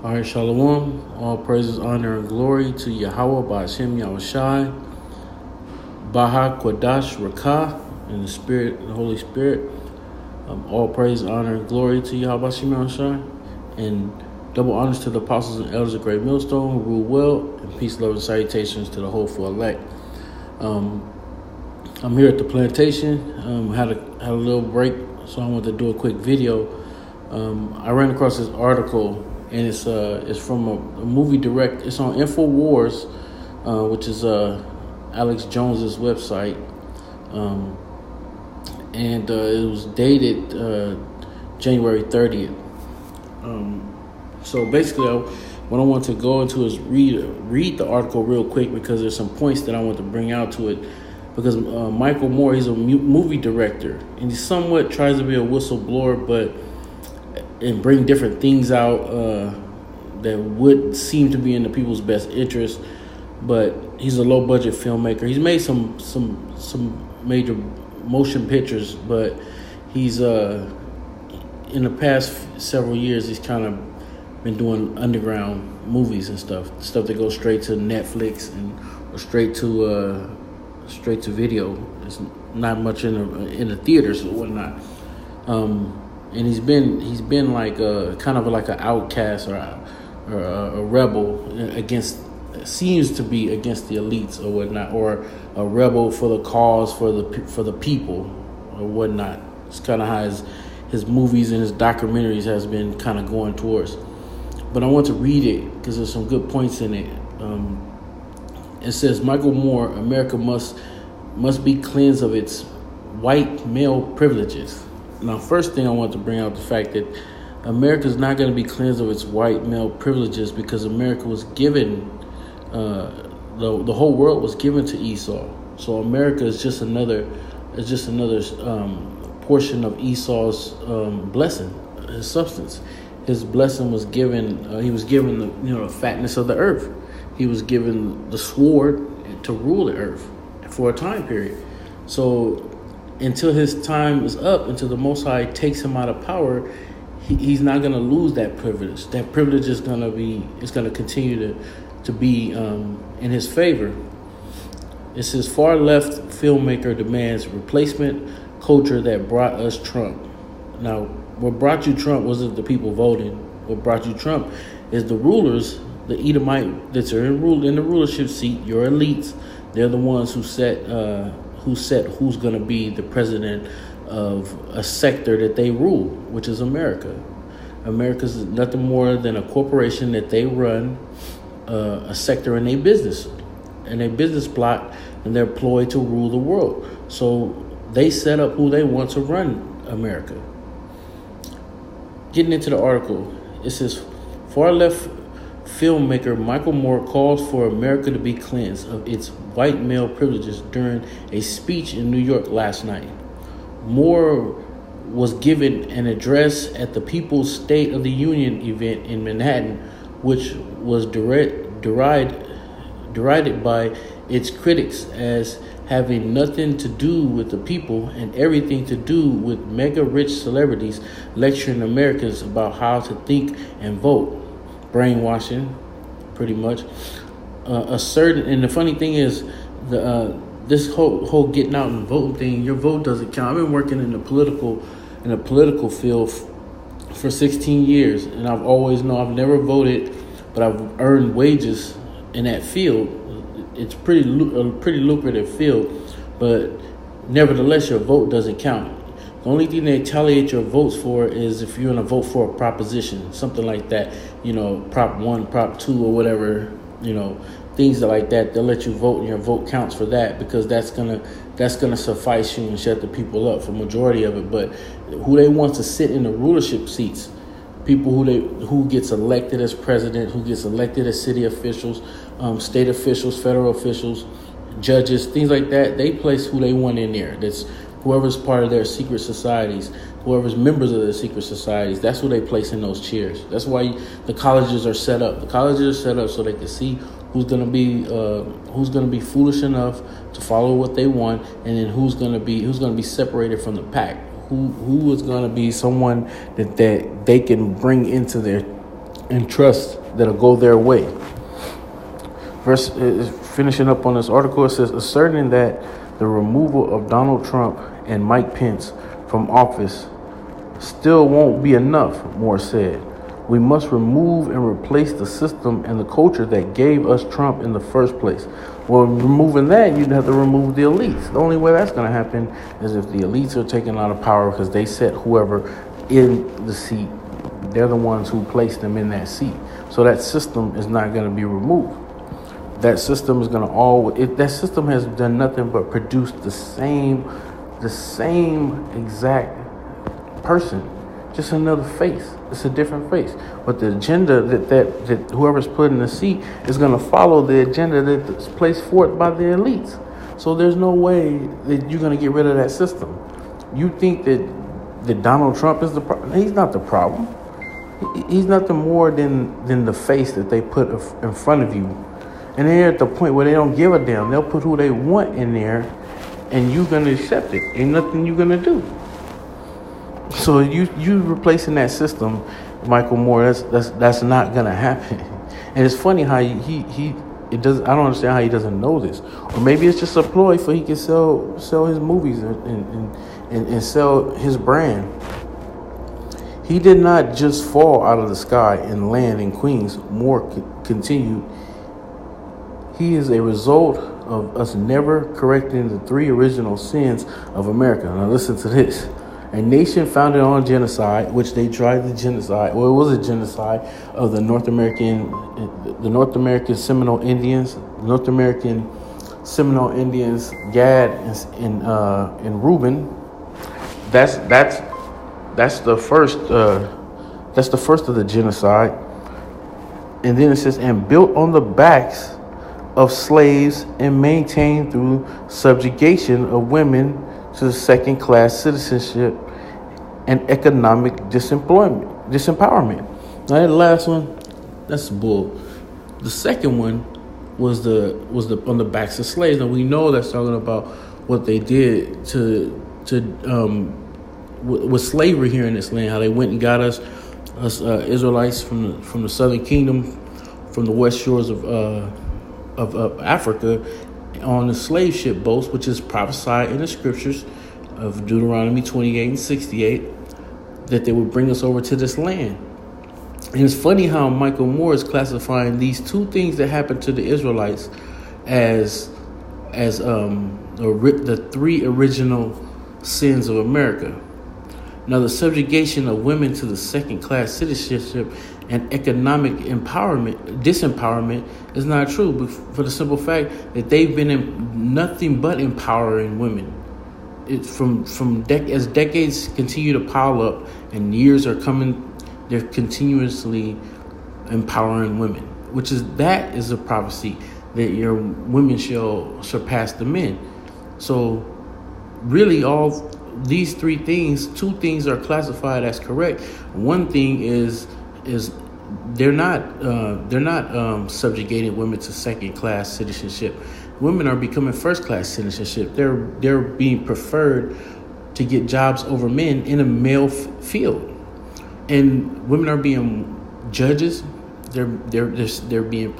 All right, Shalom. All praises, honor, and glory to Yahweh, Ba'ashem Yahushai, Baha Kodash Rakah, and the Spirit, the Holy Spirit. All praise, honor, and glory to Yahweh, Ba'ashem Yahushai, and double honors to the apostles and elders of Great Millstone who rule well, and peace, love, and salutations to the hopeful elect. I'm here at the plantation. Had a little break, so I wanted to do a quick video. I ran across this article, and it's from a movie direct. It's on InfoWars, which is Alex Jones's website, and it was dated January 30th. So basically, what I want to go into is read the article real quick, because there's some points that I want to bring out to it. Because Michael Moore, he's a movie director, and he somewhat tries to be a whistleblower, and bring different things out that would seem to be in the people's best interest. But he's a low budget filmmaker. He's made some major motion pictures, but he's in the past several years he's kind of been doing underground movies and stuff that goes straight to Netflix or straight to video. It's not much in the theaters or whatnot. And he's been like kind of like an outcast or a rebel seems to be against the elites or whatnot, or a rebel for the cause, for the people or whatnot. It's kind of how his movies and his documentaries has been kind of going towards. But I want to read it because there's some good points in it. It says, Michael Moore, America must be cleansed of its white male privileges. Now, first thing I want to bring out the fact that America is not going to be cleansed of its white male privileges, because America was given, the whole world was given to Esau. So America is just another portion of Esau's blessing, his substance. His blessing was given. He was given the fatness of the earth. He was given the sword to rule the earth for a time period. So until his time is up, until the Most High takes him out of power, he's not going to lose that privilege. That privilege is going to continue to be in his favor. It says, far left filmmaker demands replacement culture that brought us Trump. Now, what brought you Trump wasn't the people voting. What brought you Trump is the rulers, the Edomite that are in the rulership seat, your elites. They're the ones who set who's going to be the president of a sector that they rule, which is America. America's nothing more than a corporation that they run a sector in a business plot, and they're employed to rule the world. So they set up who they want to run America. Getting into the article, it says, far left filmmaker Michael Moore calls for America to be cleansed of its white male privileges during a speech in New York last night. Moore was given an address at the People's State of the Union event in Manhattan, which was derided by its critics as having nothing to do with the people and everything to do with mega-rich celebrities lecturing Americans about how to think and vote. Brainwashing, pretty much. And the funny thing is, this whole getting out and voting thing, your vote doesn't count. I've been working in the political field for 16 years, and I've always known I've never voted, but I've earned wages in that field. It's a pretty lucrative field, but nevertheless, your vote doesn't count. The only thing they retaliate your votes for is if you're going to vote for a proposition, something like that, Prop 1, Prop 2, or whatever, things like that. They'll let you vote, and your vote counts for that, because that's gonna suffice you and shut the people up for majority of it. But who they want to sit in the rulership seats, people who gets elected as president, who gets elected as city officials, state officials, federal officials, judges, things like that, they place who they want in there. That's whoever's part of their secret societies, whoever's members of their secret societies, that's who they place in those chairs. That's why the colleges are set up. The colleges are set up so they can see who's gonna be foolish enough to follow what they want, and then who's gonna be separated from the pack. Who is gonna be someone that they can bring into their and trust that'll go their way. Verse finishing up on this article, it says, asserting that the removal of Donald Trump and Mike Pence from office still won't be enough, Moore said. We must remove and replace the system and the culture that gave us Trump in the first place. Well, removing that, you'd have to remove the elites. The only way that's going to happen is if the elites are taken out of power because they set whoever in the seat. They're the ones who placed them in that seat. So that system is not going to be removed. That system is going to that system has done nothing but produce the same exact person, just another face. It's a different face. But the agenda that whoever's put in the seat is going to follow the agenda that's placed forth by the elites. So there's no way that you're going to get rid of that system. You think that Donald Trump is the problem? He's not the problem. He's nothing more than the face that they put in front of you. And they're at the point where they don't give a damn. They'll put who they want in there, and you're going to accept it. Ain't nothing you're going to do. So you replacing that system, Michael Moore, that's not going to happen. And it's funny how it does. I don't understand how he doesn't know this. Or maybe it's just a ploy for he can sell his movies and sell his brand. He did not just fall out of the sky and land in Queens, Moore continued. He is a result of us never correcting the three original sins of America. Now listen to this. A nation founded on genocide, which they tried to genocide, or it was a genocide of the North American Seminole Indians, Gad and Reuben. That's the first. That's the first of the genocide. And then it says, and built on the backs of slaves and maintained through subjugation of women to second-class citizenship and economic disempowerment. Now that last one, that's bull. The second one was the on the backs of slaves. Now we know that's talking about what they did with slavery here in this land. How they went and got us Israelites from the southern kingdom, from the west shores of Africa, on the slave ship boats, which is prophesied in the scriptures of Deuteronomy 28 and 68, that they would bring us over to this land. And it's funny how Michael Moore is classifying these two things that happened to the Israelites as the three original sins of America. Now, the subjugation of women to the second-class citizenship and economic disempowerment is not true, but for the simple fact that they've been nothing but empowering women. As decades continue to pile up and years are coming, they're continuously empowering women, that is a prophecy that your women shall surpass the men. So really all these three things, two things are classified as correct. One thing is they're not subjugating women to second class citizenship. Women are becoming first class citizenship. They're being preferred to get jobs over men in a male field, and women are being judges. They're being